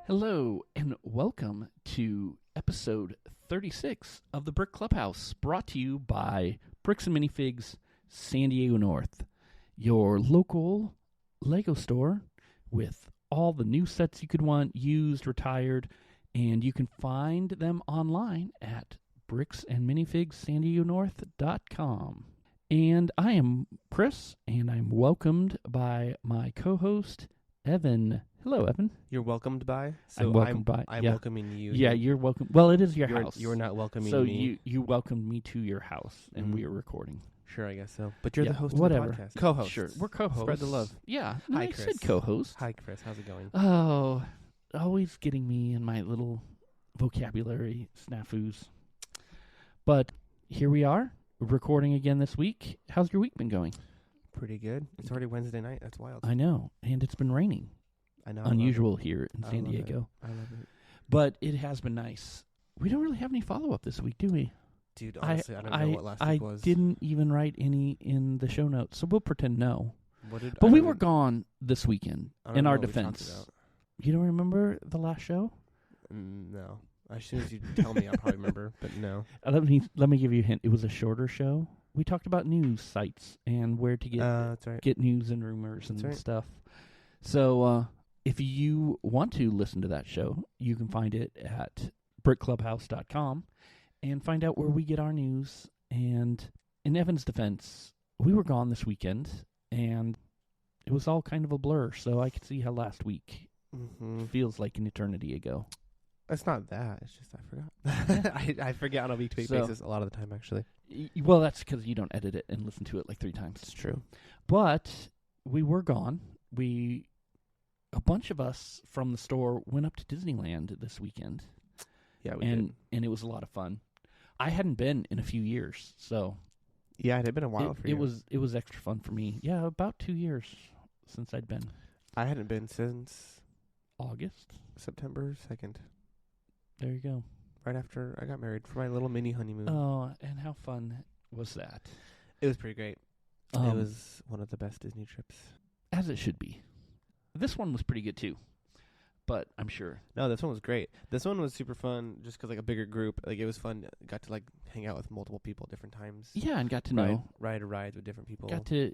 Hello, and welcome to episode 36 of the Brick Clubhouse, brought to you by Bricks and Minifigs, San Diego North, your local Lego store with all the new sets you could want, used, retired, and you can find them online at bricksandminifigssanDiegoNorth.com. And I am Chris, and I'm welcomed by my co-host, Evan. Hello, Evan. You're welcomed by? I'm welcomed by. I'm yeah. welcoming you. Yeah, you're welcome. Well, it is your house. You're not welcoming so me. So you welcomed me to your house, and we are recording. Sure, I guess so. But you're the host whatever. of the podcast. Co-host. Sure, we're co-hosts. Spread the love. Yeah. Hi, I Chris. said co-host. Hi, Chris. How's it going? Oh, always getting me in my little vocabulary snafus. But here we are, recording again this week. How's your week been going? Pretty good. It's already Wednesday night. That's wild. I know, and it's been raining. I know. Unusual here in San Diego. I love it. But it has been nice. We don't really have any follow-up this week, do we? Dude, honestly, I don't know what last week was. I didn't even write any in the show notes, so we'll pretend no. But we were gone this weekend, in our defense. You don't remember the last show? No. As soon as you tell me, I'll probably remember, but no. Let me give you a hint. It was a shorter show. We talked about news sites and where to get news and rumors and stuff. So if you want to listen to that show, you can find it at brickclubhouse.com and find out where we get our news. And in Evan's defense, we were gone this weekend, and it was all kind of a blur, so I could see how last week feels like an eternity ago. It's not that. It's just I forgot. I forget on a week-to-week basis a lot of the time, actually. Well, that's because you don't edit it and listen to it like 3 times. It's true. But we were gone. A bunch of us from the store went up to Disneyland this weekend. Yeah, we did. And it was a lot of fun. I hadn't been in a few years, so yeah, it had been a while for you. It was extra fun for me. Yeah, about 2 years since I'd been. I hadn't been since August, September 2nd. There you go. Right after I got married for my little mini honeymoon. Oh, and how fun was that? It was pretty great. It was one of the best Disney trips. As it should be. This one was pretty good, too. But I'm sure. No, this one was great. This one was super fun just because, like, a bigger group. Like, it was fun. Got to, like, hang out with multiple people at different times. Yeah, and got to ride rides with different people. Got to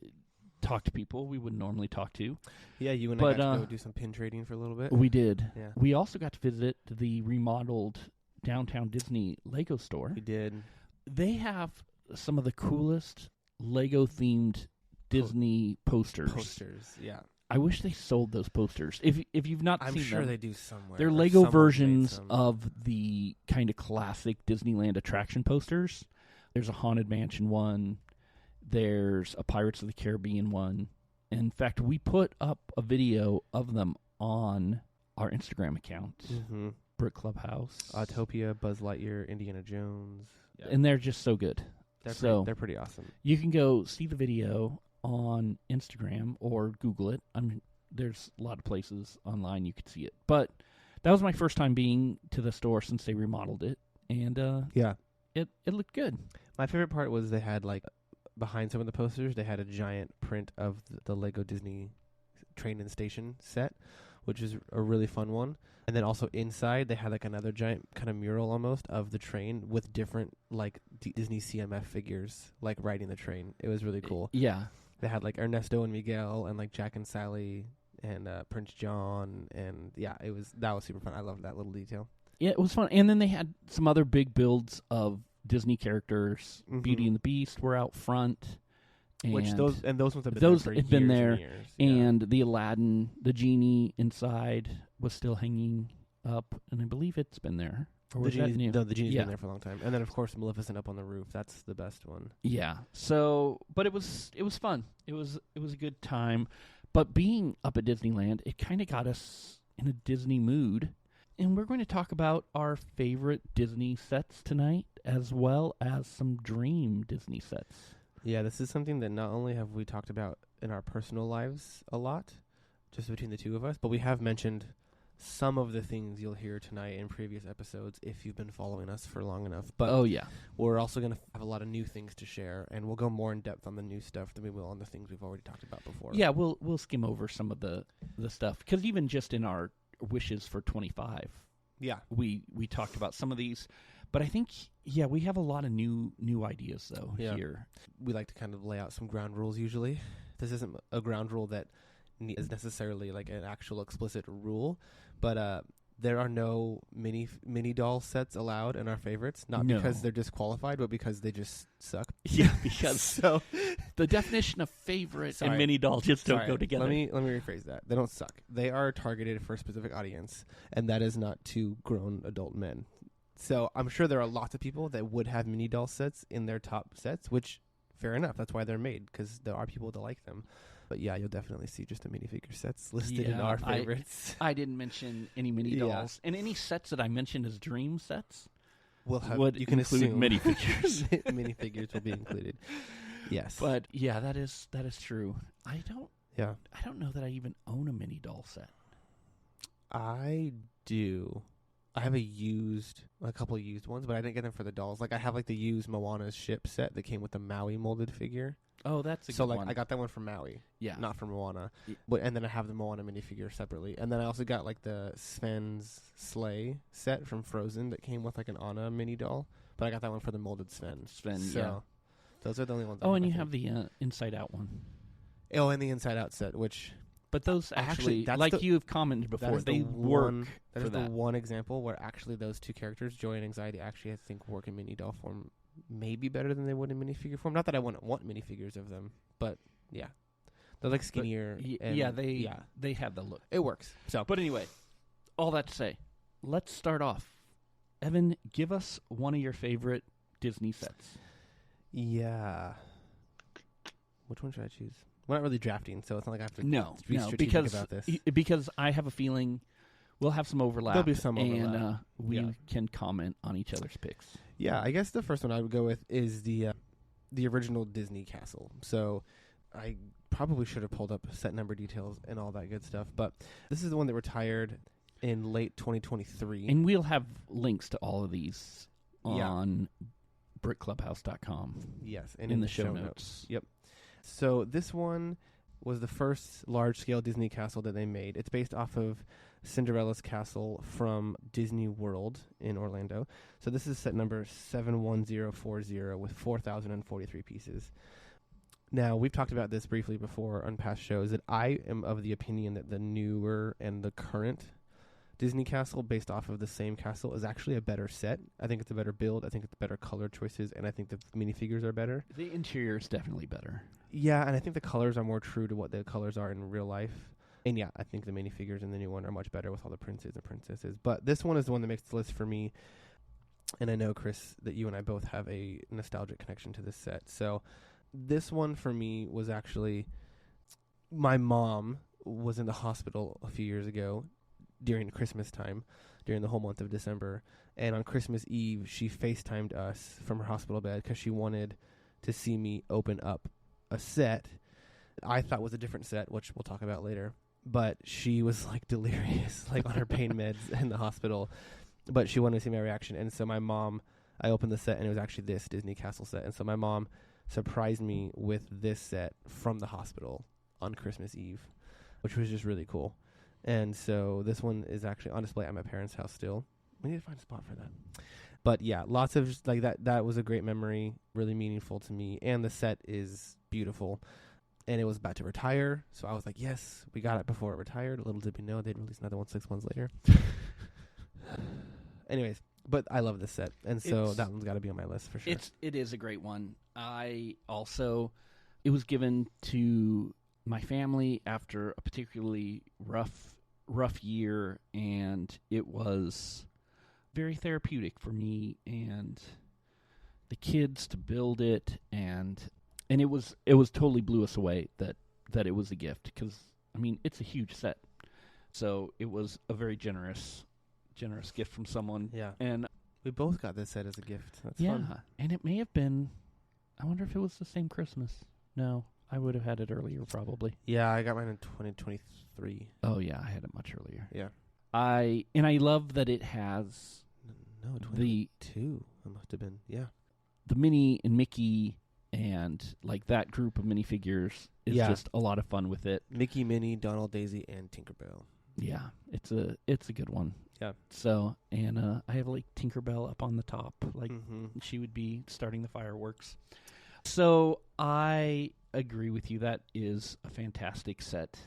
talk to people we wouldn't normally talk to. Yeah, you and I got to go do some pin trading for a little bit. We did. Yeah. We also got to visit the remodeled Downtown Disney Lego store. We did. They have some of the coolest Lego-themed Disney posters. Yeah. I wish they sold those posters. If you've not seen them, I'm sure they do somewhere. They're Lego versions of the kind of classic Disneyland attraction posters. There's a Haunted Mansion one. There's a Pirates of the Caribbean one. In fact, we put up a video of them on our Instagram account, Brick Clubhouse. Autopia, Buzz Lightyear, Indiana Jones. Yeah. And they're just so good. They're pretty awesome. You can go see the video on Instagram or Google it. There's a lot of places online you could see it. But that was my first time being to the store since they remodeled it. And it looked good. My favorite part was they had, like, behind some of the posters, they had a giant print of the Lego Disney train and station set, which is a really fun one. And then also inside, they had, like, another giant kind of mural almost of the train with different, like, Disney CMF figures, like, riding the train. It was really cool. Yeah. They had, like, Ernesto and Miguel and, like, Jack and Sally and Prince John. And, yeah, that was super fun. I loved that little detail. Yeah, it was fun. And then they had some other big builds of Disney characters. Beauty and the Beast were out front. And those ones have been there for years. And the Aladdin, the genie inside was still hanging up. And I believe it's been there. Or was that new? No, the genie's been there for a long time. And then, of course, Maleficent up on the roof. That's the best one. Yeah. So, but it was fun. It was a good time. But being up at Disneyland, it kind of got us in a Disney mood. And we're going to talk about our favorite Disney sets tonight, as well as some dream Disney sets. Yeah, this is something that not only have we talked about in our personal lives a lot, just between the two of us, but we have mentioned some of the things you'll hear tonight in previous episodes if you've been following us for long enough. But we're also going to have a lot of new things to share, and we'll go more in depth on the new stuff than we will on the things we've already talked about before. Yeah, we'll skim over some of the stuff, because even just in our wishes for 25. Yeah. We talked about some of these, but I think, we have a lot of new ideas, though, here. We like to kind of lay out some ground rules usually. This isn't a ground rule that is necessarily like an actual explicit rule, but there are no mini doll sets allowed in our favorites, not because they're disqualified, but because they just suck. Yeah, because the definition of favorite and mini doll just don't go together. Let me rephrase that. They don't suck. They are targeted for a specific audience, and that is not to grown adult men. So I'm sure there are lots of people that would have mini doll sets in their top sets, which, fair enough. That's why they're made, because there are people that like them. But yeah, you'll definitely see just the minifigure sets listed in our favorites. I didn't mention any mini dolls. And any sets that I mentioned as dream sets you can include minifigures. Minifigures will be included. Yes. But yeah, that is true. I don't know that I even own a mini doll set. I do. I have a couple of used ones, but I didn't get them for the dolls. Like I have like the used Moana's ship set that came with the Maui molded figure. Oh, that's a good one. So, I got that one from Maui. Yeah. Not from Moana. But, and then I have the Moana minifigure separately. And then I also got, like, the Sven's sleigh set from Frozen that came with, like, an Anna mini doll. But I got that one for the molded Sven. So, those are the only ones. Oh, and you have the Inside Out one. Oh, and the Inside Out set, which... But those actually, like you've commented before, they work. That is the one example where actually those two characters, Joy and Anxiety, actually, I think, work in mini doll form maybe better than they would in minifigure form. Not that I wouldn't want minifigures of them, but yeah, they're like skinnier. They have the look. It works. So, but anyway, all that to say, let's start off. Evan, give us one of your favorite Disney sets. Yeah. Which one should I choose? We're not really drafting, so it's not like I have to be strategic about this. Because I have a feeling we'll have some overlap. There'll be some overlap. And we can comment on each other's picks. Yeah, I guess the first one I would go with is the original Disney castle. So I probably should have pulled up set number details and all that good stuff. But this is the one that retired in late 2023. And we'll have links to all of these on brickclubhouse.com. Yes, and in the show notes. Yep. So this one was the first large-scale Disney castle that they made. It's based off of Cinderella's castle from Disney World in Orlando. So this is set number 71040 with 4,043 pieces. Now, we've talked about this briefly before on past shows, that I am of the opinion that the newer and the current Disney castle based off of the same castle is actually a better set. I think it's a better build. I think it's better color choices, and I think the minifigures are better. The interior is definitely better. Yeah, and I think the colors are more true to what the colors are in real life. And yeah, I think the minifigures in the new one are much better with all the princes and princesses. But this one is the one that makes the list for me. And I know, Chris, that you and I both have a nostalgic connection to this set. So this one for me was actually, my mom was in the hospital a few years ago during Christmas time, during the whole month of December. And on Christmas Eve, she FaceTimed us from her hospital bed because she wanted to see me open up a set I thought was a different set, which we'll talk about later. But she was like delirious, like on her pain meds in the hospital. But she wanted to see my reaction. And so my mom, I opened the set and it was actually this Disney Castle set. And so my mom surprised me with this set from the hospital on Christmas Eve, which was just really cool. And so this one is actually on display at my parents' house still. We need to find a spot for that. But yeah, lots of just like that. That was a great memory, really meaningful to me. And the set is beautiful. And it was about to retire. So I was like, yes, we got it before it retired. Little did we know they'd release another one 6 months later. Anyways, but I love this set. And so that one's got to be on my list for sure. It is a great one. I also, it was given to my family after a particularly rough year. And it was very therapeutic for me and the kids to build it, and it was totally blew us away that it was a gift, because I mean it's a huge set, so it was a very generous gift from someone. Yeah, and we both got this set as a gift. That's yeah, fun. And it may have been. I wonder if it was the same Christmas. No, I would have had it earlier probably. Yeah, I got mine in 2023. Oh yeah, I had it much earlier. Yeah. I love that it has 2022. It must have been, yeah. The Minnie and Mickey and like that group of minifigures is just a lot of fun with it. Mickey, Minnie, Donald, Daisy, and Tinkerbell. Yeah, it's a good one. Yeah. So, and I have like Tinkerbell up on the top, like Mm-hmm. she would be starting the fireworks. So I agree with you. That is a fantastic set.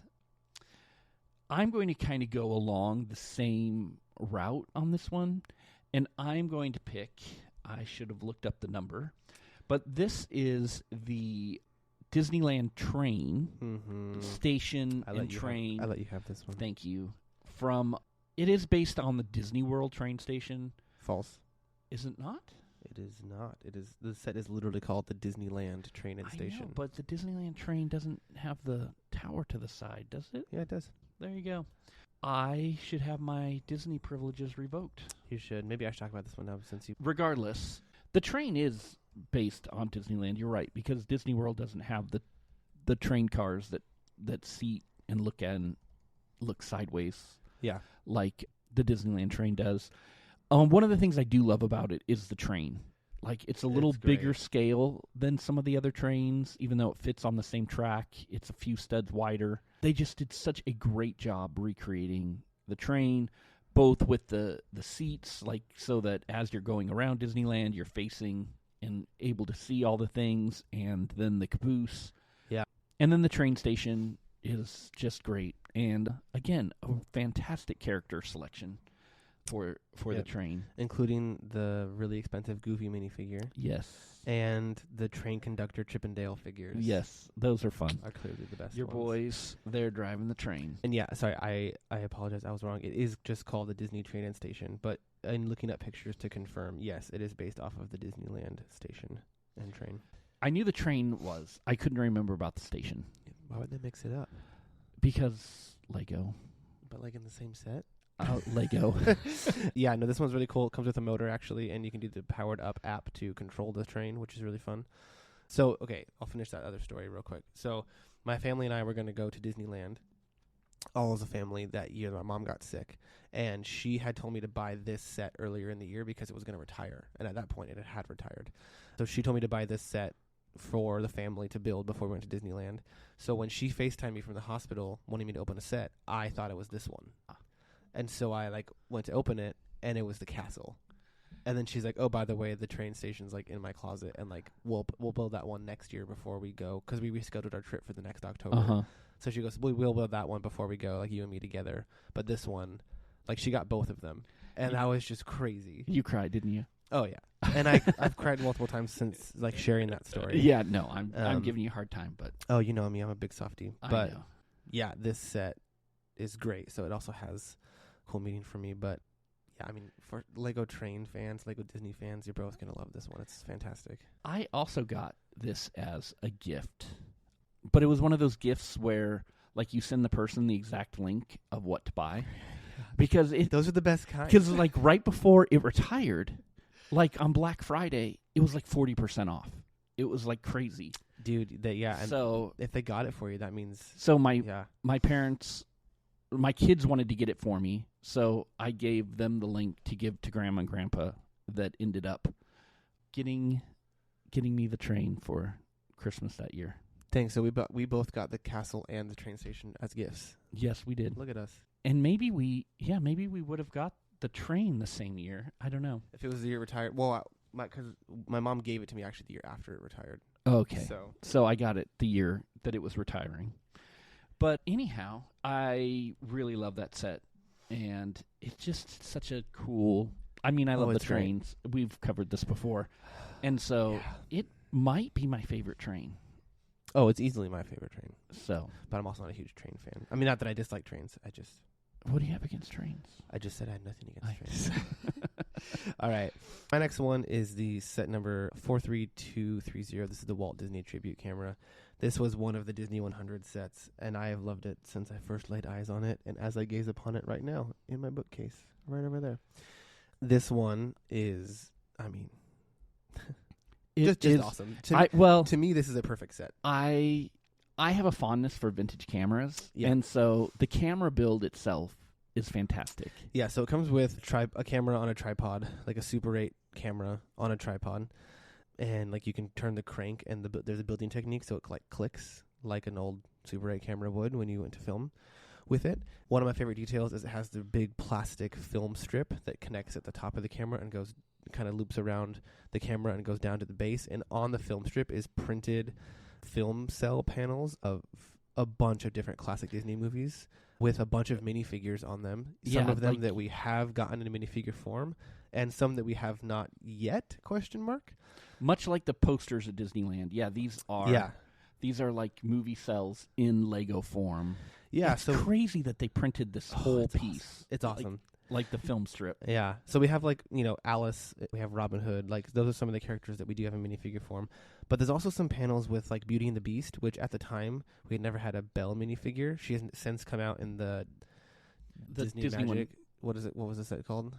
I'm going to kind of go along the same route on this one, and I'm going to pick. I should have looked up the number, but this is the Disneyland train station and train. I let you have this one. Thank you. It is based on the Disney World train station. False. Is it not? It is not. It is. The set is literally called the Disneyland train and station. I know, but the Disneyland train doesn't have the tower to the side, does it? Yeah, it does. There you go. I should have my Disney privileges revoked. You should. Maybe I should talk about this one now since you... Regardless, the train is based on Disneyland. You're right, because Disney World doesn't have the train cars that seat and look sideways. Yeah. Like the Disneyland train does. One of the things I do love about it is the train. Like, it's a little bigger scale than some of the other trains, even though it fits on the same track. It's a few studs wider. They just did such a great job recreating the train, both with the seats, like so that as you're going around Disneyland, you're facing and able to see all the things, and then the caboose. Yeah. And then the train station is just great. And, again, a fantastic character selection for the train. Including the really expensive Goofy minifigure. Yes. And the train conductor Chippendale figures. Yes, those are fun. Are clearly the best Your ones. Boys, they're driving the train. And yeah, sorry, I apologize, I was wrong. It is just called the Disney Train and Station, but in looking at pictures to confirm, yes, it is based off of the Disneyland station and train. I knew the train was. I couldn't remember about the station. Why would they mix it up? Because Lego. But like in the same set? Lego. Yeah, no, this one's really cool. It comes with a motor, actually, and you can do the Powered Up app to control the train, which is really fun. So, okay, I'll finish that other story real quick. So, my family and I were going to go to Disneyland, all as a family, that year. My mom got sick, and she had told me to buy this set earlier in the year because it was going to retire, and at that point, it had retired. So, she told me to buy this set for the family to build before we went to Disneyland. So, when she FaceTimed me from the hospital wanting me to open a set, I thought it was this one. And so I went to open it, and it was the castle. And then she's like, "Oh, by the way, the train station's in my closet, and we'll build that one next year before we go, because we rescheduled our trip for the next October." Uh-huh. So she goes, "We'll build that one before we go, you and me together. But this one, she got both of them, and that was just crazy." You cried, didn't you? Oh yeah, and I've cried multiple times since sharing that story. Yeah, no, I'm giving you a hard time, but oh, you know me, I'm a big softie. I But know. yeah, this set is great. So it also has cool meaning for me, but yeah, I mean, for Lego train fans, Lego Disney fans, you're both gonna love this one. It's fantastic. I also got this as a gift, but it was one of those gifts where you send the person the exact link of what to buy, because those are the best kind. Because right before it retired, on Black Friday, it was 40% off. It was crazy, dude. And so if they got it for you, that means my parents. My kids wanted to get it for me, so I gave them the link to give to Grandma and Grandpa that ended up getting me the train for Christmas that year. Thanks. So we both got the castle and the train station as gifts. Yes, we did. Look at us. And maybe we would have got the train the same year. I don't know. If it was the year it retired. Well, because my mom gave it to me actually the year after it retired. Okay. So I got it the year that it was retiring. But anyhow, I really love that set, and it's just such a cool... I mean, I love the trains. Great. We've covered this before, and so it might be my favorite train. Oh, it's easily my favorite train. So, but I'm also not a huge train fan. I mean, not that I dislike trains. What do you have against trains? I just said I had nothing against trains. All right. My next one is the set number 43230. This is the Walt Disney Tribute Camera. This was one of the Disney 100 sets, and I have loved it since I first laid eyes on it, and as I gaze upon it right now in my bookcase, right over there. This one is, I mean, just awesome. To me, this is a perfect set. I have a fondness for vintage cameras, and so the camera build itself is fantastic. Yeah, so it comes with a camera on a tripod, a Super 8 camera on a tripod. And you can turn the crank, and there's a building technique, so it clicks like an old Super 8 camera would when you went to film. with it. One of my favorite details is it has the big plastic film strip that connects at the top of the camera and goes, kind of loops around the camera and goes down to the base. And on the film strip is printed film cell panels of a bunch of different classic Disney movies with a bunch of minifigures on them. Some of them that we have gotten in minifigure form, and some that we have not yet, ? Much like the posters at Disneyland. Yeah, these are like movie cells in Lego form. Yeah, it's crazy that they printed this whole piece. Awesome. It's awesome. Like the film strip. Yeah. So we have Alice, we have Robin Hood, those are some of the characters that we do have in minifigure form. But there's also some panels with Beauty and the Beast, which at the time we had never had a Belle minifigure. She has since come out in the Disney Magic. What was this set called?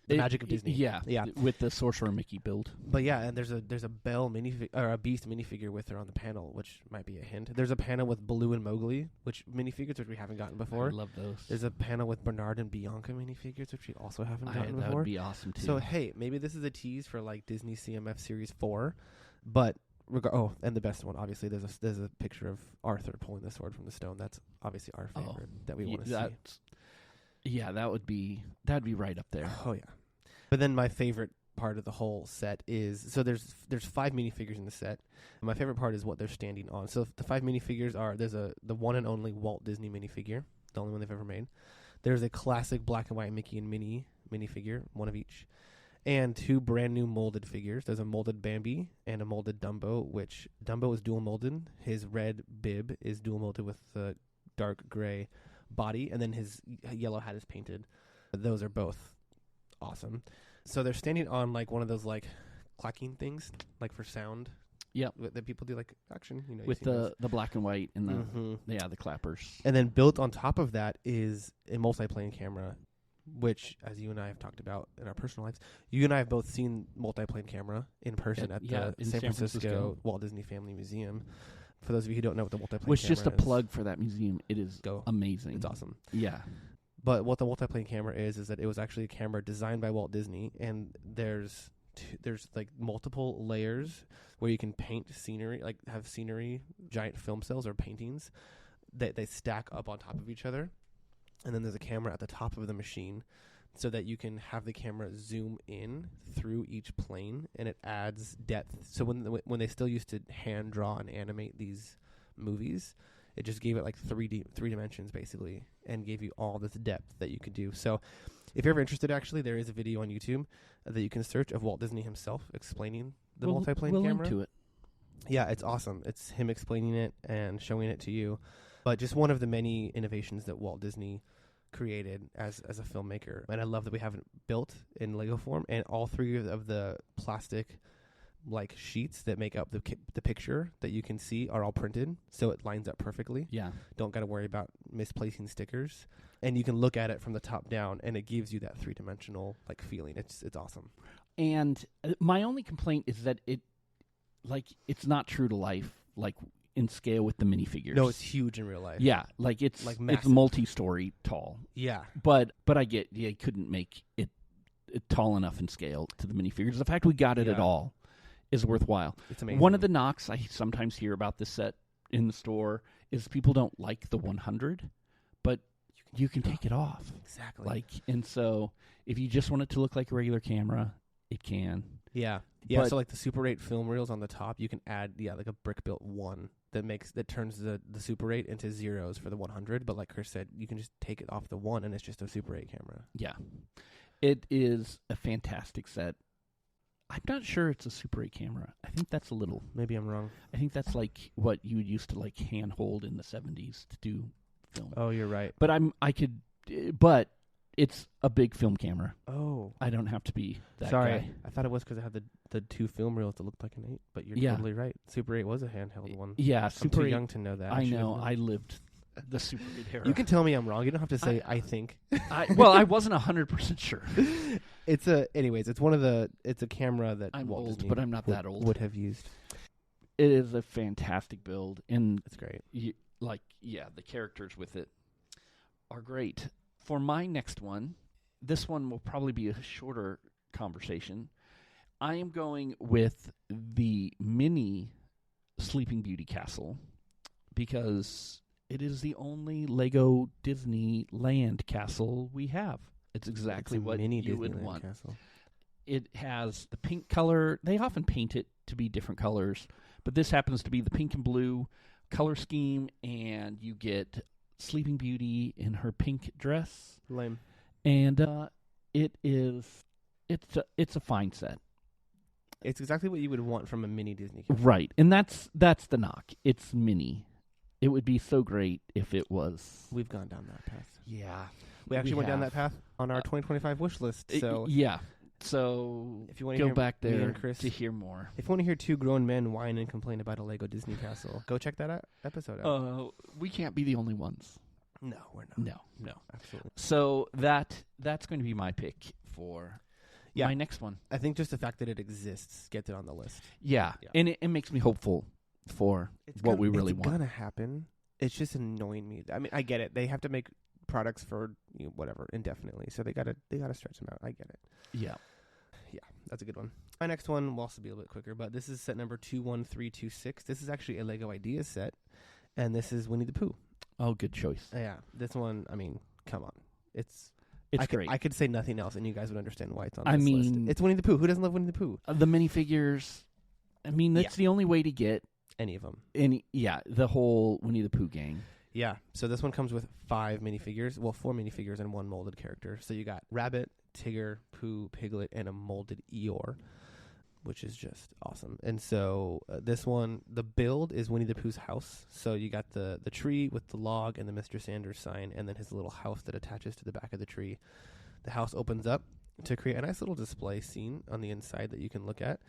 The Magic of Disney. Yeah. With the Sorcerer Mickey build. But yeah, and there's a Belle minifigure or a Beast minifigure with her on the panel, which might be a hint. There's a panel with Baloo and Mowgli, which minifigures which we haven't gotten before. I love those. There's a panel with Bernard and Bianca minifigures, which we also haven't gotten before. That would be awesome too. So hey, maybe this is a tease for Disney CMF Series 4, but and the best one, obviously, there's a picture of Arthur pulling the sword from the stone. That's obviously our favorite that we want to see. Yeah, that'd be right up there. Oh yeah. But then my favorite part of the whole set is, so there's 5 minifigures in the set. My favorite part is what they're standing on. So the 5 minifigures are, there's the one and only Walt Disney minifigure, the only one they've ever made. There's a classic black and white Mickey and Minnie minifigure, one of each. And 2 brand new molded figures. There's a molded Bambi and a molded Dumbo, which Dumbo is dual molded. His red bib is dual molded with the dark gray body, and then his yellow hat is painted. Those are both awesome. So they're standing on one of those clacking things, for sound. Yeah, that people do action. With the black and white and the clappers. And then built on top of that is a multiplane camera, which, as you and I have talked about in our personal lives, you and I have both seen multiplane camera in person at the San Francisco Walt Disney Family Museum. For those of you who don't know what the multiplane camera is. Just a plug for that museum. It is amazing. It's awesome. Yeah. But what the multiplane camera is that it was actually a camera designed by Walt Disney, and there's multiple layers where you can paint scenery, have scenery, giant film cells or paintings that they stack up on top of each other. And then there's a camera at the top of the machine so that you can have the camera zoom in through each plane, and it adds depth. So when they still used to hand draw and animate these movies, it just gave it 3 dimensions basically, and gave you all this depth that you could do. So if you're ever interested, actually, there is a video on YouTube that you can search of Walt Disney himself explaining the multiplane camera. Link to it. Yeah, it's awesome. It's him explaining it and showing it to you. But just one of the many innovations that Walt Disney created as a filmmaker. And I love that we have it built in Lego form, and all 3 of the plastic sheets that make up the picture that you can see are all printed, so it lines up perfectly. Yeah. Don't got to worry about misplacing stickers. And you can look at it from the top down, and it gives you that 3-dimensional feeling. It's awesome. And my only complaint is that it's not true to life, in scale with the minifigures. No, it's huge in real life. Yeah, it's multi-story tall. Yeah. But I get you couldn't make it tall enough in scale to the minifigures. The fact we got it at all is worthwhile. It's amazing. One of the knocks I sometimes hear about this set in the store is people don't like the 100, but you can take it off. Exactly. And so if you just want it to look like a regular camera, it can. Yeah. Yeah, so the Super 8 film reels on the top, you can add a brick built 1 that turns the Super 8 into zeros for the 100, but like Chris said, you can just take it off the 1 and it's just a Super 8 camera. Yeah. It is a fantastic set. I'm not sure it's a Super 8 camera. I think that's a little... Maybe I'm wrong. I think that's what you would used to hand hold in the 70s to do film. Oh, you're right. But it's a big film camera. Oh. I don't have to be that Sorry. guy. I thought it was because it had the 2 film reels that looked like an 8, but you're totally right. Super 8 was a handheld one. Yeah, Super 8. I'm too young to know that. I know. I lived the Super 8 era. You can tell me I'm wrong. You don't have to say I think. I wasn't 100% sure. It's a camera that I'm Walt old, Disney but I'm not that old. Would have used. It is a fantastic build, and it's great. The characters with it are great. For my next one, this one will probably be a shorter conversation. I am going with the mini Sleeping Beauty castle because It is the only Lego Disneyland castle we have. It's exactly what you would want. Castle. It has the pink color. They often paint it to be different colors, but this happens to be the pink and blue color scheme, and you get Sleeping Beauty in her pink dress. Lame. And it's a fine set. It's exactly what you would want from a mini Disney castle. Right, and that's the knock. It's mini. It would be so great if it was. We've gone down that path. Yeah. We actually went down that path on our 2025 wish list. So yeah. So if you want to go hear back there to hear more. If you want to hear two grown men whine and complain about a Lego Disney castle, go check that episode out. We can't be the only ones. No, we're not. No. Absolutely. So that's going to be my pick for my next one. I think just the fact that it exists gets it on the list. Yeah. And it makes me hopeful for what we really want. It's going to happen. It's just annoying me. I mean, I get it. They have to make products for whatever indefinitely, so they gotta stretch them out. I get it. Yeah, that's a good one. My next one will also be a little bit quicker, but this is set number 21326. This is actually a Lego Ideas set, and this is Winnie the Pooh. Oh, good choice. Yeah, this one. I mean, come on, it's great. I could say nothing else, and you guys would understand why it's on this list. It's Winnie the Pooh. Who doesn't love Winnie the Pooh? The minifigures. I mean, that's the only way to get any of them. The whole Winnie the Pooh gang. Yeah, so this one comes with 5 minifigures. Well, 4 minifigures and 1 molded character. So you got Rabbit, Tigger, Pooh, Piglet, and a molded Eeyore, which is just awesome. And so this one, the build is Winnie the Pooh's house. So you got the tree with the log and the Mr. Sanders sign, and then his little house that attaches to the back of the tree. The house opens up to create a nice little display scene on the inside that you can look at.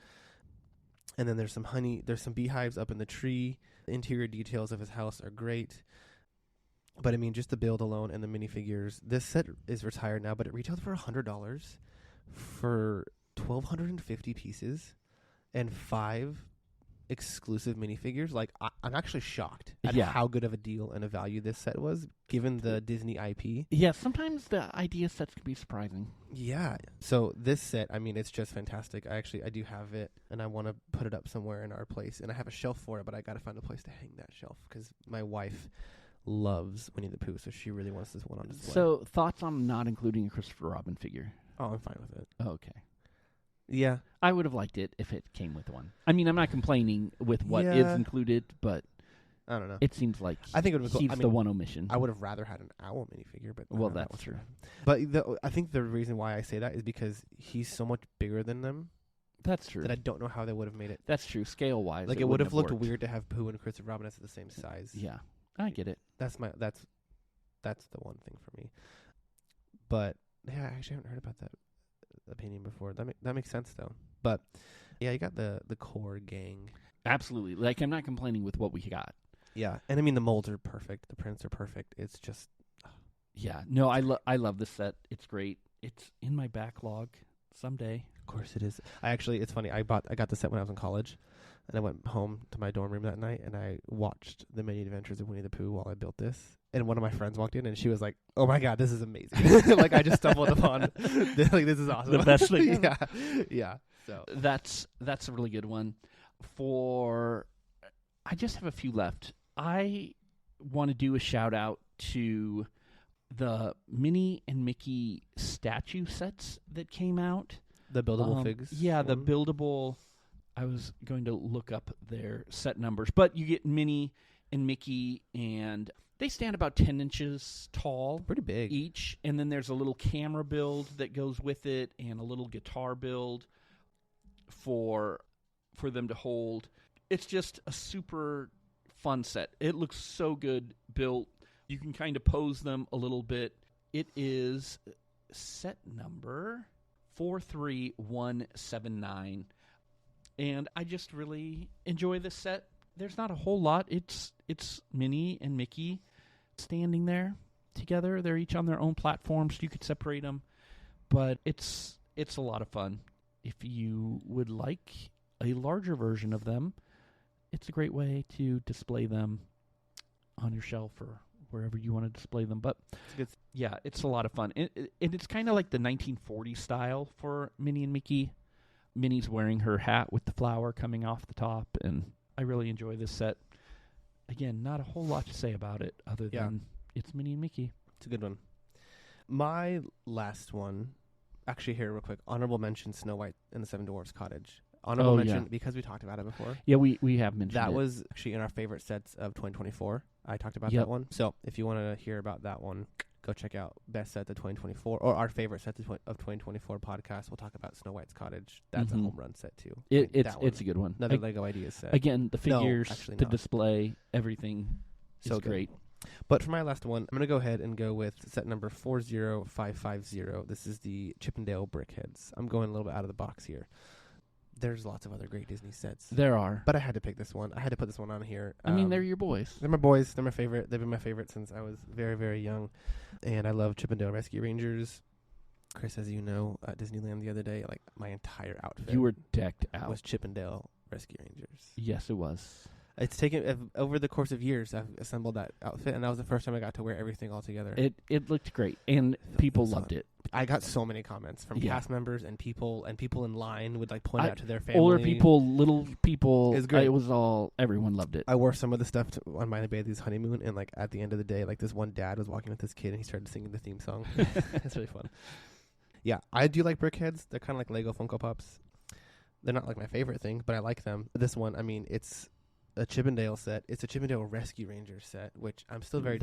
And then there's some beehives up in the tree. The interior details of his house are great. But I mean, just the build alone and the minifigures. This set is retired now, but it retailed for $100 for 1,250 pieces and 5 exclusive minifigures. Like, I'm actually shocked at how good of a deal and a value this set was, given the Disney IP. Yeah, sometimes the idea sets can be surprising. Yeah. So this set, I mean, it's just fantastic. I do have it, and I want to put it up somewhere in our place. And I have a shelf for it, but I got to find a place to hang that shelf because my wife loves Winnie the Pooh, so she really wants this one on display. So, thoughts on not including a Christopher Robin figure? Oh, I'm fine with it. Okay. Yeah. I would have liked it if it came with one. I mean, I'm not complaining with what is included, but I don't know. It seems like I think it would he's the one omission. I would have rather had an owl minifigure, but well, that's true. But I think the reason why I say that is because he's so much bigger than them. That's true. That I don't know how they would have made it. That's true. Scale-wise, like it would have looked weird to have Pooh and Christopher Robin at the same size. Yeah. I get it. That's the one thing for me. But yeah, I actually haven't heard about that opinion before. That makes sense though. But yeah, you got the core gang. Absolutely. Like, I'm not complaining with what we got. Yeah, and I mean the molds are perfect. The prints are perfect. It's just yeah. No, I love this set. It's great. It's in my backlog someday. Of course it is. It's funny. I got the set when I was in college. And I went home to my dorm room that night, and I watched the Many Adventures of Winnie the Pooh while I built this. And one of my friends walked in, and she was like, "Oh my God, this is amazing!" Like I just stumbled upon, this is awesome. The best thing. Yeah. So that's a really good one. I just have a few left. I want to do a shout out to the Minnie and Mickey statue sets that came out. The buildable figs. Yeah, the buildable. I was going to look up their set numbers, but you get Minnie and Mickey, and they stand about 10 inches tall. Pretty big. Each, and then there's a little camera build that goes with it, and a little guitar build for them to hold. It's just a super fun set. It looks so good built. You can kind of pose them a little bit. It is set number 43179. And I just really enjoy this set. There's not a whole lot. It's Minnie and Mickey standing there together. They're each on their own platforms. You could separate them, but it's a lot of fun. If you would like a larger version of them, it's a great way to display them on your shelf or wherever you want to display them. But yeah, it's a lot of fun. And it's kind of like the 1940s style for Minnie and Mickey. Minnie's wearing her hat with the flower coming off the top, and I really enjoy this set. again, not a whole lot to say about it other than it's Minnie and Mickey. It's a good one. My last one, actually here real quick, honorable mention Snow White and the Seven Dwarfs Cottage. Honorable mention because we talked about it before. Yeah, we have mentioned that. That was actually in our favorite sets of 2024. I talked about that one. So if you want to hear about that one, go check out Best Sets of 2024 or our favorite sets of 2024 podcast. We'll talk about Snow White's Cottage. That's a home run set too. It's a good one. Another Lego Ideas set. Again, the figures, the display, everything is great. But for my last one, I'm going to go ahead and go with set number 40550. This is the Chippendale Brickheads. I'm going a little bit out of the box here. There's lots of other great Disney sets. There are. But I had to pick this one. I had to put this one on here. I mean, they're your boys. They're my boys. They're my favorite. They've been my favorite since I was very, very young. And I love Chippendale Rescue Rangers. Chris, as you know, at Disneyland the other day, like my entire outfit. You were decked out. Was Chippendale Rescue Rangers. Yes, it was. It's taken over the course of years. I've assembled that outfit, and that was the first time I got to wear everything all together. It looked great, and people loved it. I got so many comments from cast members and people in line would like point out to their family. Older people, little people. It was great. It was all, everyone loved it. I wore some of the stuff on my baby's honeymoon, and like at the end of the day, like this one dad was walking with this kid, and he started singing the theme song. It's really fun. Yeah, I do like Brickheads. They're kind of like Lego Funko Pops. They're not like my favorite thing, but I like them. This one, I mean, it's a Chippendale set. It's a Chippendale Rescue Rangers set, which I'm still very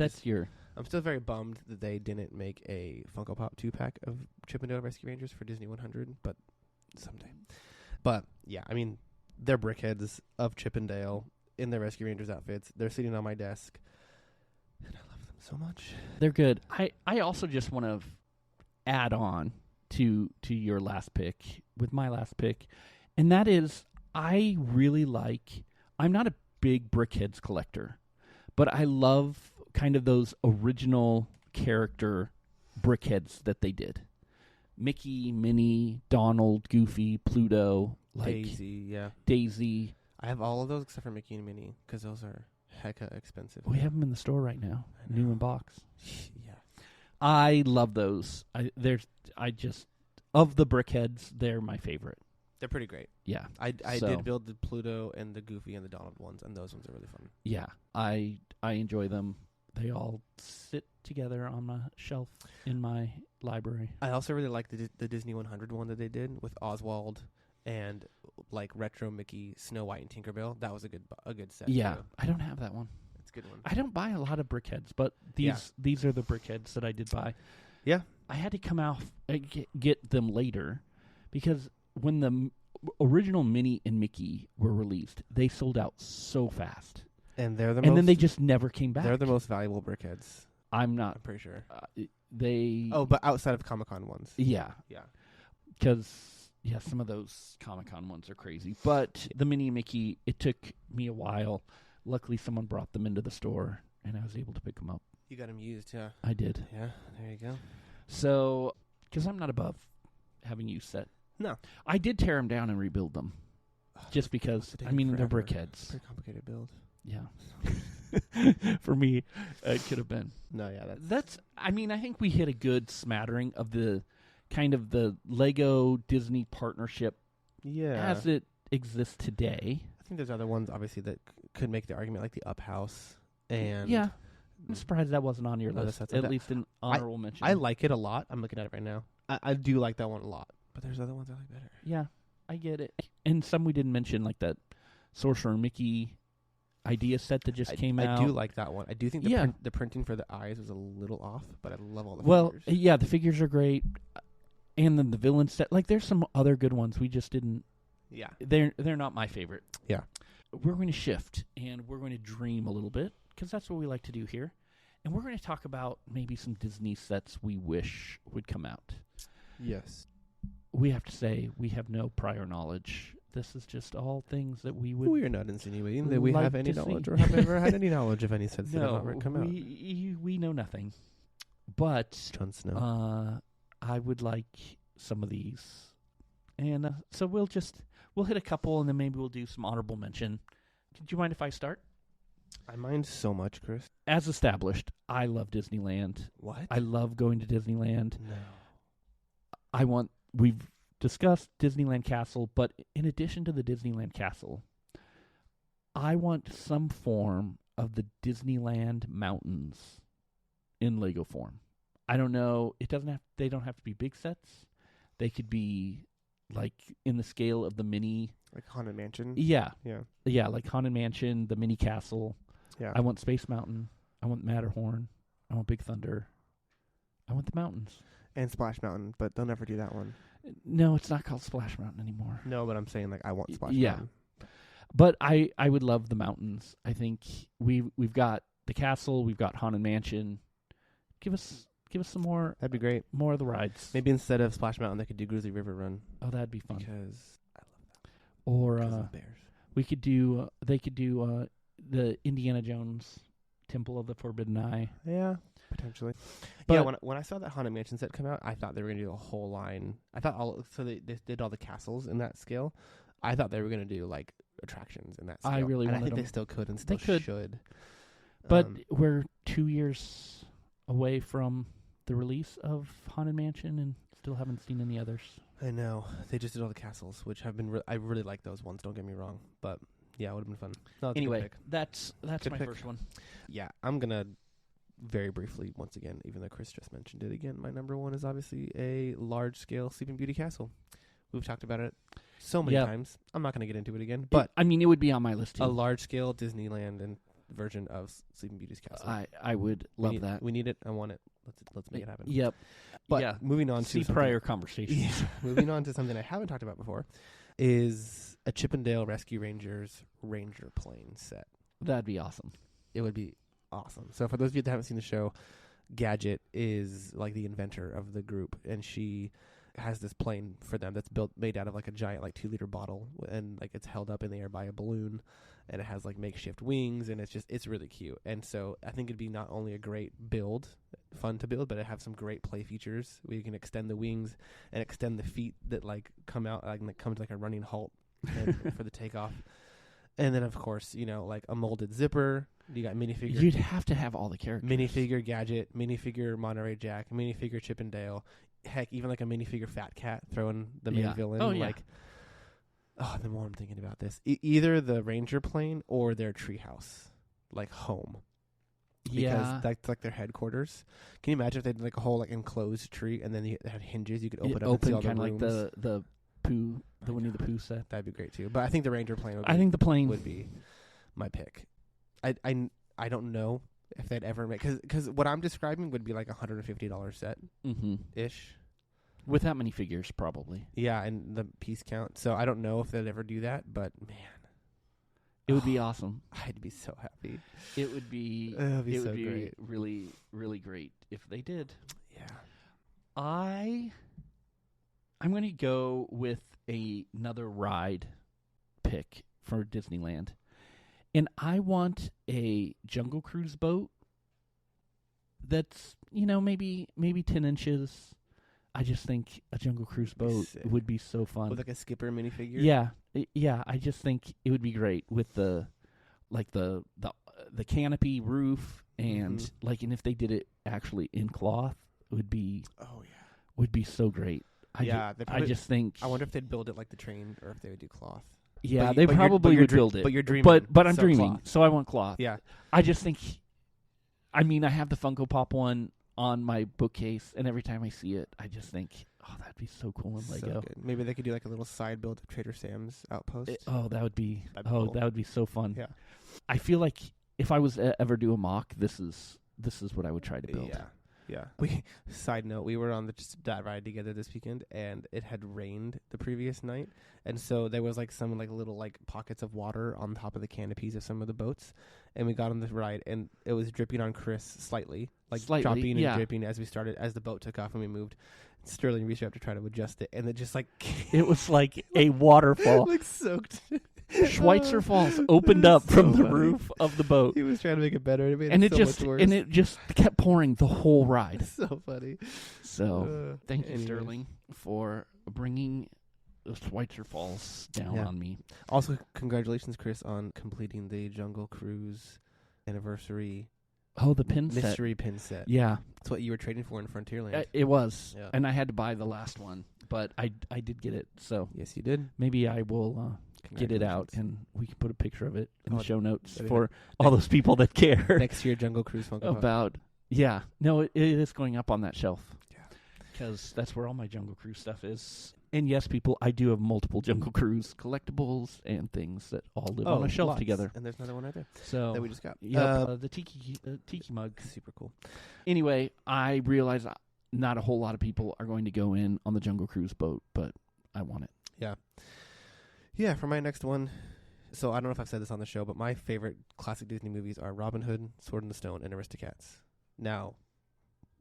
I'm still very bummed that they didn't make a Funko Pop 2-pack of Chippendale Rescue Rangers for Disney 100, but someday. But yeah, I mean, they're Brickheads of Chippendale in their Rescue Rangers outfits. They're sitting on my desk, and I love them so much. They're good. I also just want to add on to your last pick with my last pick, and that is I really like. I'm not a big Brickheads collector, but I love kind of those original character Brickheads that they did. Mickey, Minnie, Donald, Goofy, Pluto, Daisy. I have all of those except for Mickey and Minnie because those are hecka expensive. We have them in the store right now, new in box. Yeah, I love those. Of the Brickheads, they're my favorite. They're pretty great. Yeah. I did build the Pluto and the Goofy and the Donald ones, and those ones are really fun. Yeah. I enjoy them. They all sit together on a shelf in my library. I also really like the Disney 100 one that they did with Oswald and like retro Mickey, Snow White, and Tinkerbell. That was a good set. Yeah. Too. I don't have that one. It's a good one. I don't buy a lot of Brickheads, but these are the Brickheads that I did buy. Yeah. I had to come out get them later because when the original Minnie and Mickey were released, they sold out so fast. And they're then they just never came back. They're the most valuable Brickheads. I'm pretty sure. But outside of Comic-Con ones. Yeah. Yeah. Because, some of those Comic-Con ones are crazy. But the Minnie and Mickey, it took me a while. Luckily, someone brought them into the store, and I was able to pick them up. You got them used, yeah. I did. Yeah, there you go. So, because I'm not above having used set. No. I did tear them down and rebuild them. Just because, they're Brickheads. Pretty complicated build. Yeah. For me, it could have been. No, yeah. I think we hit a good smattering of the kind of the Lego Disney partnership as it exists today. I think there's other ones, obviously, that could make the argument, like the Up House. And yeah. I'm surprised that wasn't on your list, at least an honorable mention. I like it a lot. I'm looking at it right now. I do like that one a lot. But there's other ones I like better. Yeah, I get it. And some we didn't mention, like that Sorcerer Mickey idea set that just came out. I do like that one. I do think the printing for the eyes was a little off, but I love all the figures. Well, yeah, the figures are great. And then the villain set. Like, there's some other good ones. We just didn't. Yeah. They're not my favorite. Yeah. We're going to shift, and we're going to dream a little bit, because that's what we like to do here. And we're going to talk about maybe some Disney sets we wish would come out. Yes. We have to say we have no prior knowledge. This is just all things that we would. We are not insinuating that we have any knowledge or have ever had any knowledge of any sets that have ever come out. We know nothing. But Jon Snow. I would like some of these. And so we'll hit a couple, and then maybe we'll do some honorable mention. Do you mind if I start? I mind so much, Chris. As established, I love Disneyland. What? I love going to Disneyland. No. We've discussed Disneyland Castle, but in addition to the Disneyland Castle, I want some form of the Disneyland mountains in Lego form. I don't know. They don't have to be big sets. They could be like in the scale of the mini, like Haunted Mansion. Yeah, like Haunted Mansion, the mini castle. Yeah, I want Space Mountain. I want Matterhorn. I want Big Thunder. I want the mountains and Splash Mountain, but they'll never do that one. No, it's not called Splash Mountain anymore. No, but I'm saying like I want Splash Mountain. But I would love the mountains. I think we've got the castle. We've got Haunted Mansion. Give us some more. That'd be great. More of the rides. Maybe instead of Splash Mountain, they could do Grizzly River Run. Oh, that'd be fun. Because I love that. Or of bears. We could do. They could do the Indiana Jones Temple of the Forbidden Eye. Yeah, potentially. But yeah, when I saw that Haunted Mansion set come out, I thought they were gonna do a whole line. I thought they did all the castles in that scale. I thought they were gonna do like attractions in that scale. I think they still could and still should. But we're 2 years away from the release of Haunted Mansion and still haven't seen any others. I know. They just did all the castles, which have been I really like those ones, don't get me wrong. But yeah, it would have been fun. No, anyway, that's my pick. first one. Yeah, I'm going to very briefly, once again, even though Chris just mentioned it again, my number one is obviously a large-scale Sleeping Beauty castle. We've talked about it so many times. I'm not going to get into it again. But it would be on my list, too. A large-scale Disneyland and version of Sleeping Beauty's castle. I would love that. We need it. I want it. Let's make it happen. Yep. But moving on to prior conversations. Yeah, moving on to something I haven't talked about before is a Chippendale Rescue Rangers Ranger plane set. That'd be awesome. It would be awesome. So for those of you that haven't seen the show, Gadget is like the inventor of the group, and she has this plane for them that's made out of like a giant like 2-liter bottle, and like it's held up in the air by a balloon, and it has like makeshift wings, and it's really cute. And so I think it'd be not only a great build, fun to build, but it have some great play features where you can extend the wings and extend the feet that like come out like and come to like a running halt for the takeoff. And then of course, like a molded zipper. You got minifigure. You'd have to have all the characters. Minifigure Gadget, minifigure Monterey Jack, minifigure Chippendale. Heck, even like a minifigure Fat Cat throwing the main villain. Oh, yeah. The more I'm thinking about this, either the Ranger plane or their treehouse, like home. Because that's like their headquarters. Can you imagine if they did like a whole like enclosed tree and then they had hinges you could open up and see all the rooms? Kind of like the Pooh, the Winnie the Pooh set. That'd be great too. But I think the Ranger plane would be my pick. I don't know if they'd ever make because what I'm describing would be like $150 set ish. With that many figures, probably. Yeah, and the piece count. So I don't know if they'd ever do that, but man, it would be awesome. I'd be so happy. It would be. It would be great. Really, really great if they did. Yeah. I'm going to go with another ride pick for Disneyland, and I want a Jungle Cruise boat. That's maybe 10 inches. I just think a Jungle Cruise boat would be so fun. With like a skipper minifigure? Yeah. I just think it would be great with the canopy roof and and if they did it actually in cloth, it would be would be so great. I just think. I wonder if they'd build it like the train or if they would do cloth. Yeah, they probably would build it. But you're dreaming. But I'm dreaming, cloth. So I want cloth. Yeah. I just think. I have the Funko Pop one on my bookcase, and every time I see it, I just think, oh, that'd be so cool in Lego. So good. Maybe they could do like a little side build of Trader Sam's outpost. That would be cool. That would be so fun. Yeah. I feel like if I was ever do a mock, this is what I would try to build. Yeah. Side note, we were on that ride together this weekend, and it had rained the previous night, and so there was like some like little like pockets of water on top of the canopies of some of the boats, and we got on the ride, and it was dripping on Chris slightly, dropping and dripping as the boat took off and we moved. Sterling reached out to try to adjust it, and it just like it was like a waterfall, like soaked. Schweitzer Falls opened up from the roof of the boat. He was trying to make it better, and it much worse. And it just kept pouring the whole ride. So funny. So thank you, Sterling, for bringing the Schweitzer Falls down on me. Also, congratulations, Chris, on completing the Jungle Cruise anniversary. Oh, the pin mystery pin set. Yeah, that's what you were trading for in Frontierland. It was, and I had to buy the last one. But I did get it, so yes, you did. maybe I will get it out, and we can put a picture of it in the show notes for all those people that care. Next year, Jungle Cruise Funko Pop. About yeah, no, it is going up on that shelf. Yeah, because that's where all my Jungle Cruise stuff is. And yes, people, I do have multiple Jungle Cruise collectibles and things that all live on a shelf together. And there's another one right there that we just got. The tiki mug. Super cool. Anyway, I realize not a whole lot of people are going to go in on the Jungle Cruise boat, but I want it. Yeah. Yeah, for my next one, so I don't know if I've said this on the show, but my favorite classic Disney movies are Robin Hood, Sword in the Stone, and Aristocats. Now,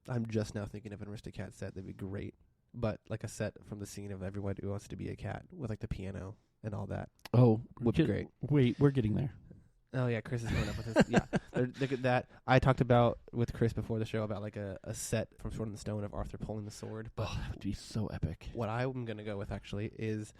I'm just now thinking of an Aristocats set that'd be great, but like a set from the scene of Everyone Who Wants to Be a Cat with like the piano and all that. Oh, would be great. Wait, we're getting there. Oh, yeah, Chris is coming up with this. Yeah, look at that. I talked about with Chris before the show about like a set from Sword in the Stone of Arthur pulling the sword. But that would be so epic. What I'm going to go with, actually, is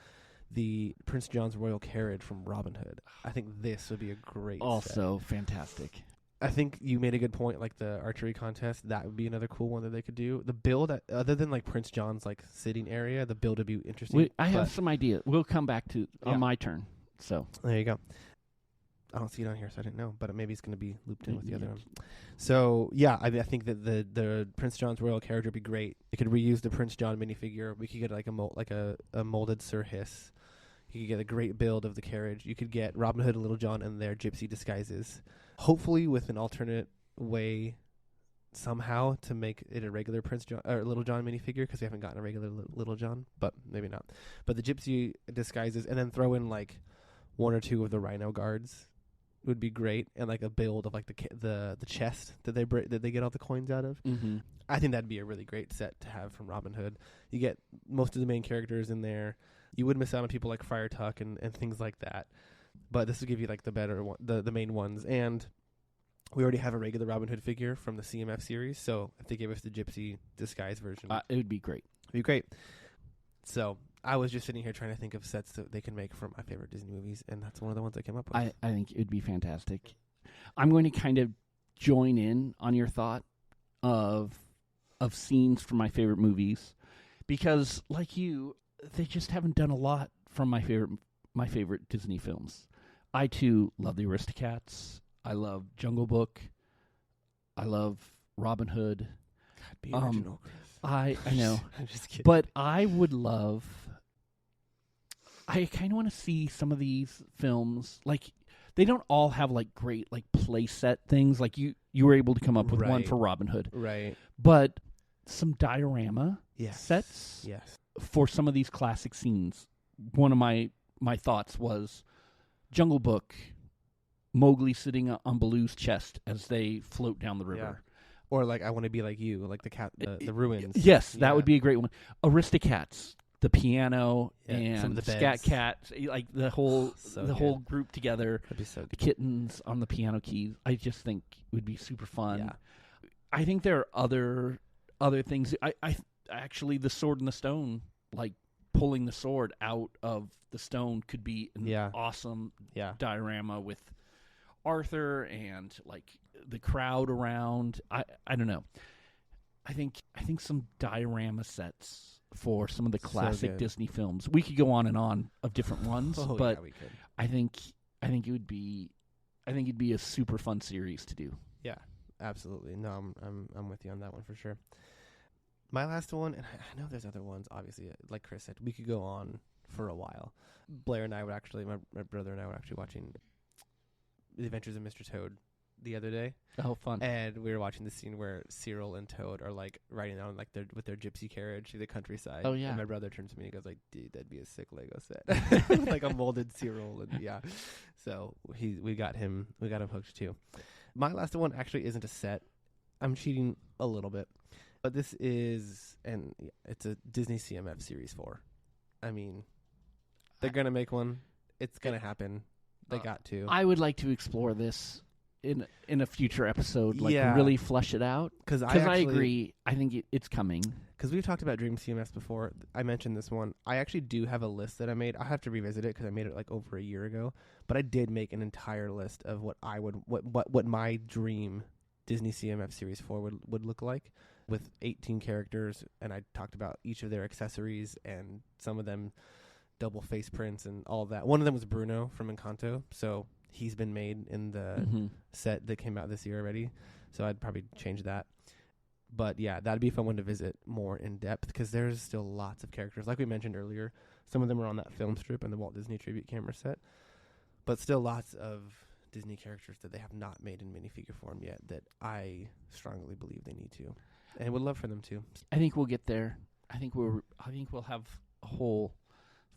the Prince John's Royal Carriage from Robin Hood. I think this would be a great also set. Fantastic. I think you made a good point, like the archery contest. That would be another cool one that they could do. The build, other than like Prince John's like sitting area, the build would be interesting. I have some idea. We'll come back to on my turn. So there you go. I don't see it on here, so I didn't know. But maybe it's going to be looped in with the other one. So yeah, I think that the Prince John's Royal Carriage would be great. They could reuse the Prince John minifigure. We could get like a molded Sir Hiss. You could get a great build of the carriage. You could get Robin Hood and Little John in their gypsy disguises. Hopefully with an alternate way somehow to make it a regular Prince John or Little John minifigure, because we haven't gotten a regular Little John, but maybe not. But the gypsy disguises, and then throw in like one or two of the Rhino guards would be great, and like a build of like the chest that they get all the coins out of. Mm-hmm. I think that'd be a really great set to have from Robin Hood. You get most of the main characters in there. You would miss out on people like Friar Tuck and things like that. But this would give you like the better one, the main ones. And we already have a regular Robin Hood figure from the CMF series, so if they gave us the gypsy disguise version, it would be great. It'd be great. So I was just sitting here trying to think of sets that they can make from my favorite Disney movies, and that's one of the ones I came up with. I think it would be fantastic. I'm going to kind of join in on your thought of scenes from my favorite movies, because like you, they just haven't done a lot from my favorite Disney films. I too love the Aristocats. I love Jungle Book. I love Robin Hood. God, be original, Chris. I know. I'm just kidding. But I would love... I kind of want to see some of these films. Like, they don't all have, like, great, like, play set things. Like, you were able to come up with one for Robin Hood. Right. But some diorama sets for some of these classic scenes. One of my thoughts was Jungle Book, Mowgli sitting on Baloo's chest as they float down the river. Yeah. Or like I Want to Be Like You, like the ruins. Yes, that would be a great one. Aristocats, the piano and some of the Scat Cat, like the whole whole group together. That'd be so good. The kittens on the piano keys. I just think it would be super fun. Yeah. I think there are other things. I actually, the Sword in the Stone, like pulling the sword out of the stone, could be an awesome diorama with Arthur and like the crowd around. I don't know. I think some diorama sets for some of the classic Disney films. We could go on and on of different ones, but we could. I think it'd be a super fun series to do. Yeah, absolutely. No, I'm with you on that one for sure. My last one, and I know there's other ones, obviously, like Chris said, we could go on for a while. Blair and I would actually, my brother and I were actually watching The Adventures of Mr. Toad the other day. Oh, fun. And we were watching the scene where Cyril and Toad are like riding down like with their gypsy carriage through the countryside. Oh, yeah. And my brother turns to me and goes like, dude, that'd be a sick Lego set. Like a molded Cyril. And so we got him hooked too. My last one actually isn't a set. I'm cheating a little bit. But this is, and it's a Disney CMF Series 4. I mean, they're going to make one. It's going to happen. They got to. I would like to explore this in a future episode, really flesh it out. Because I agree. I think it's coming. Because we've talked about Dream CMFs before. I mentioned this one. I actually do have a list that I made. I'll have to revisit it because I made it like over a year ago. But I did make an entire list of what my dream Disney CMF Series 4 would look like. with 18 characters, and I talked about each of their accessories and some of them double face prints and all of that. One of them was Bruno from Encanto, so he's been made in the set that came out this year already, so I'd probably change that. But yeah, that'd be a fun one to visit more in depth because there's still lots of characters. Like we mentioned earlier, some of them are on that film strip and the Walt Disney Tribute Camera set, but still lots of Disney characters that they have not made in minifigure form yet that I strongly believe they need to, and would love for them to. I think we'll get there. I think we'll have a whole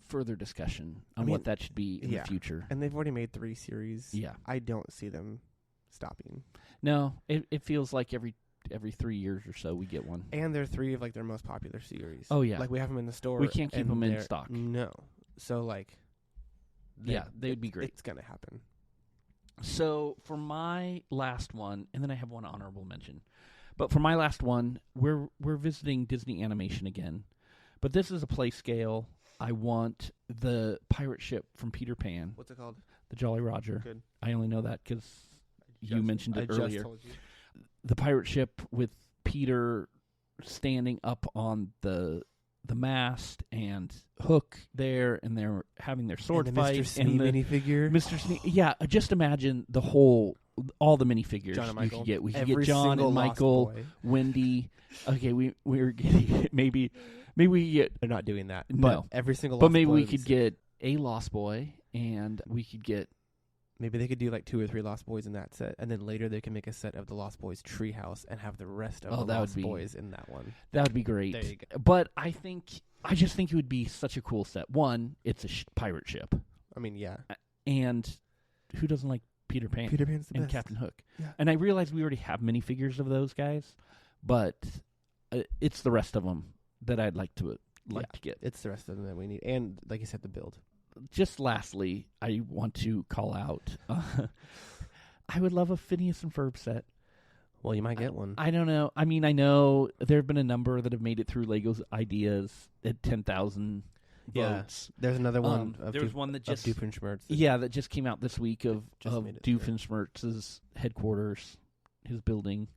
further discussion on what that should be in the future. And they've already made 3 series. Yeah, I don't see them stopping. No, it feels like every 3 years or so we get one. And they're 3 of like their most popular series. Oh yeah, like we have them in the store. We can't keep them in stock. No, so like, they'd be great. It's gonna happen. So for my last one, and then I have one honorable mention, but for my last one, we're visiting Disney Animation again, but this is a play scale. I want the pirate ship from Peter Pan. What's it called? The Jolly Roger. Good. I only know that because you mentioned it earlier. Just told you. The pirate ship with Peter standing up on the mast and Hook there, and they're having their sword fight. Mr. Smee minifigure. Mr. Smee. Yeah, just imagine all the minifigures John and Michael. you could get. We could Every get John and Michael, Wendy. Okay, we were getting maybe we get. They're not doing that. No, but every single. But maybe we could get a Lost Boy, and we could get. Maybe they could do like 2 or 3 Lost Boys in that set, and then later they can make a set of the Lost Boys treehouse and have the rest of the Lost Boys in that one. That would be great. There you go. But I just think it would be such a cool set. One, it's a pirate ship. I mean, yeah. And who doesn't like Peter Pan? Peter Pan's the and best. Captain Hook. Yeah. And I realize we already have minifigures of those guys, but it's the rest of them that I'd like to get. It's the rest of them that we need, and like you said, the build. Just lastly, I want to call out. I would love a Phineas and Ferb set. Well, you might get one. I don't know. I mean, I know there have been a number that have made it through Lego's ideas at 10,000 votes. There's another one. There's one that just Doofenshmirtz. Yeah, that just came out this week of Doofenshmirtz's headquarters, his building.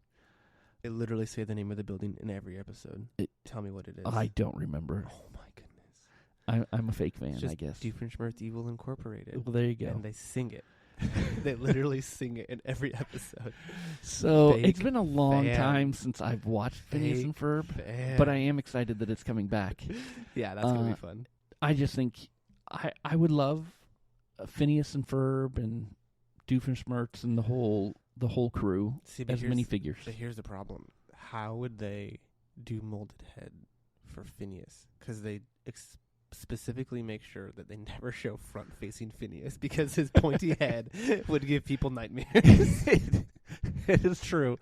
They literally say the name of the building in every episode. Tell me what it is. I don't remember. Oh my goodness. I'm a fake fan, I guess. Doofenshmirtz Evil Incorporated. Well, there you go. And they sing it. They literally sing it in every episode. So it's been a long time since I've watched Phineas and Ferb, but I am excited that it's coming back. Yeah, that's going to be fun. I just think I would love Phineas and Ferb and Doofenshmirtz and the whole crew as minifigures. So here's the problem. How would they do molded head for Phineas? Because they specifically make sure that they never show front-facing Phineas because his pointy head would give people nightmares. It is true.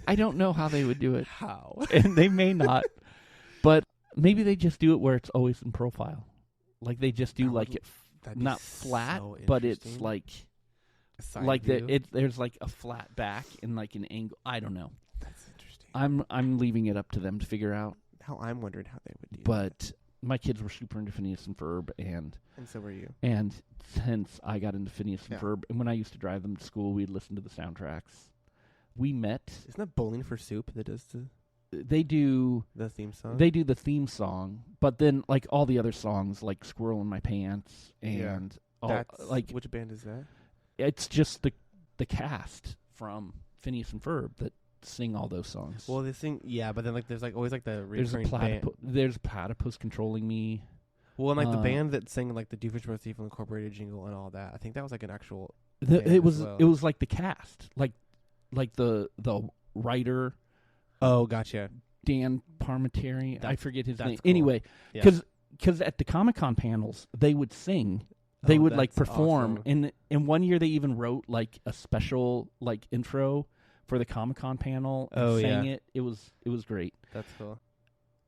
I don't know how they would do it. How? And they may not. But maybe they just do it where it's always in profile. Like they just do not flat, so but it's like there's like a flat back and like an angle. I don't know. That's interesting. I'm leaving it up to them to figure out. Now I'm wondering how they would do But my kids were super into Phineas and Ferb, and so were you. And since I got into Phineas and Ferb, and when I used to drive them to school, we'd listen to the soundtracks. We met. Isn't that Bowling for Soup that does They do the theme song? They do the theme song, but then like all the other songs, like Squirrel in My Pants, and which band is that? It's just the cast from Phineas and Ferb that sing all those songs. Well, they sing, but then like there's like always like the recurring band. There's Platypus Controlling Me. Well, and like the band that sang like the Doofenshmirtz Evil Incorporated jingle and all that. I think that was like an actual. It was like the cast, like the writer. Oh, gotcha. Dan Parmentary. I forget his name. Cool. Anyway, because at the Comic-Con panels they would sing. They would like perform, awesome. And one year they even wrote like a special like intro for the Comic-Con panel and sang it. It was great. That's cool.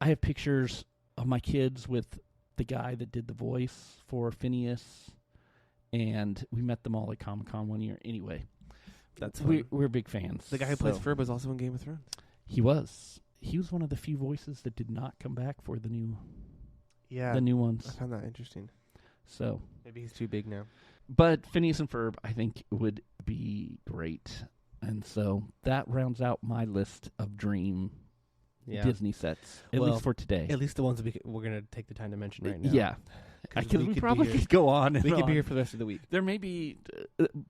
I have pictures of my kids with the guy that did the voice for Phineas, and we met them all at Comic-Con one year. Anyway, that's we're big fans. The guy who plays Ferb was also in Game of Thrones. He was one of the few voices that did not come back for the new ones. I found that interesting. So maybe he's too big now. But Phineas and Ferb, I think, would be great. And so that rounds out my list of dream Disney sets, at least for today. At least the ones we're going to take the time to mention right now. Yeah. Because we probably could go on and we could on. be here for the rest of the week. There may be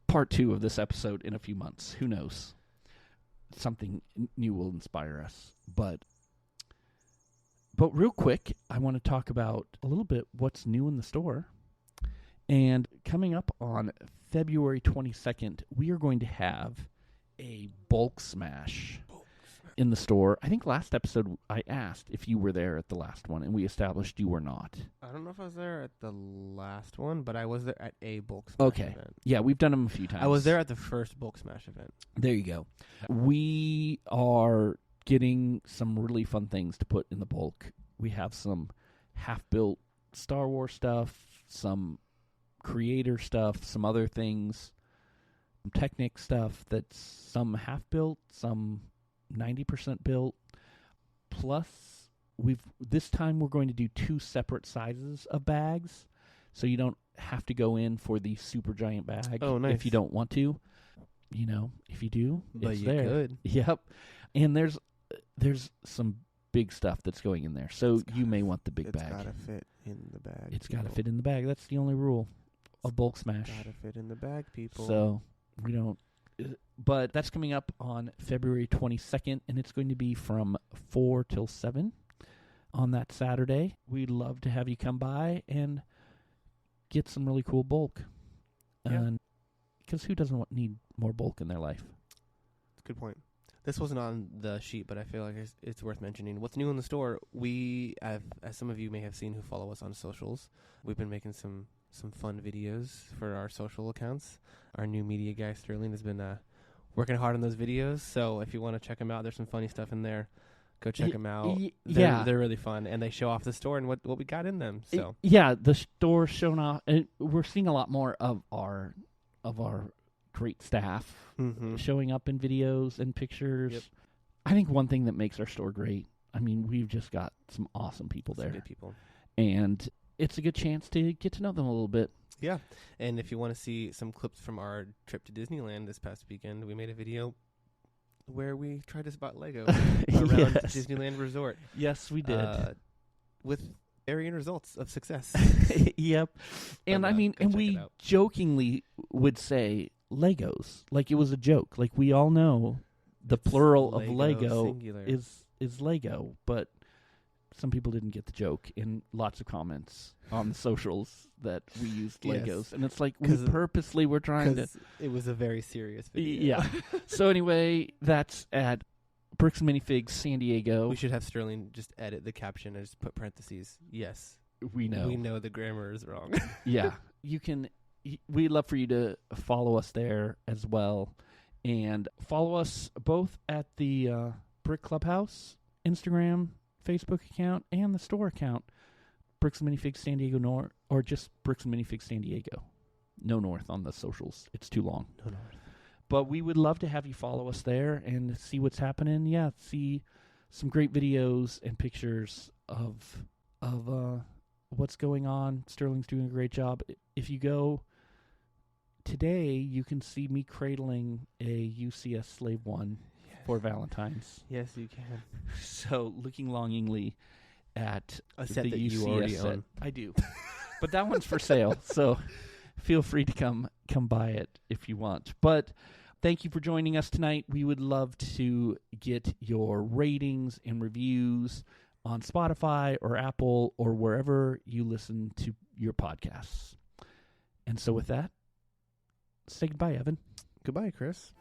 part 2 of this episode in a few months. Who knows? Something new will inspire us. But real quick, I want to talk about a little bit what's new in the store. And coming up on February 22nd, we are going to have a bulk smash in the store. I think last episode I asked if you were there at the last one, and we established you were not. I don't know if I was there at the last one, but I was there at a bulk smash event. Yeah, we've done them a few times. I was there at the first bulk smash event. There you go. We are getting some really fun things to put in the bulk. We have some half-built Star Wars stuff, some creator stuff, some other things, some Technic stuff that's some half-built, some 90% built. Plus, this time we're going to do 2 separate sizes of bags, so you don't have to go in for the super giant bag if you don't want to. You know, if you do, but it's you there. could. Yep. And there's some big stuff that's going in there, so you may want the big bag. It's gotta fit in the bag. It's gotta fit in the bag. That's the only rule of bulk smash. Gotta fit in the bag, people. So we don't. But that's coming up on February 22nd, and it's going to be from 4 till 7 on that Saturday. We'd love to have you come by and get some really cool bulk. Because who doesn't need more bulk in their life? Good point. This wasn't on the sheet, but I feel like it's worth mentioning. What's new in the store, we have, as some of you may have seen who follow us on socials, we've been making some fun videos for our social accounts. Our new media guy, Sterling, has been working hard on those videos. So if you want to check them out, there's some funny stuff in there. Go check them out. They're really fun, and they show off the store and what we got in them. So the store's showing off, and we're seeing a lot more of our great staff showing up in videos and pictures. Yep. I think one thing that makes our store great, I mean, we've just got some awesome people there. Good people. And it's a good chance to get to know them a little bit. Yeah. And if you want to see some clips from our trip to Disneyland this past weekend, we made a video where we tried to spot Lego around Disneyland Resort. Yes, we did. With varying results of success. Yep. And I mean, and we jokingly would say Legos. Like it was a joke. Like we all know the plural of Lego is Lego, but some people didn't get the joke in lots of comments on the socials that we used Legos. And it's like we purposely were trying to... It was a very serious video. Yeah. So anyway, that's at Bricks and Minifigs San Diego. We should have Sterling just edit the caption and just put parentheses. Yes. We know the grammar is wrong. Yeah. You can... We'd love for you to follow us there as well. And follow us both at the Brick Clubhouse Instagram, Facebook account, and the store account, Bricks and Minifigs San Diego North, or just Bricks and Minifigs San Diego. No North on the socials. It's too long. No North. But we would love to have you follow us there and see what's happening. Yeah, see some great videos and pictures of what's going on. Sterling's doing a great job. If you go today, you can see me cradling a UCS Slave 1 for Valentine's. Yes, you can. So, looking longingly at a set the that UCS you already set. own. I do. But that one's for sale, so feel free to come buy it if you want. But thank you for joining us tonight. We would love to get your ratings and reviews on Spotify or Apple or wherever you listen to your podcasts. And so with that, say goodbye, Evan. Goodbye, Chris.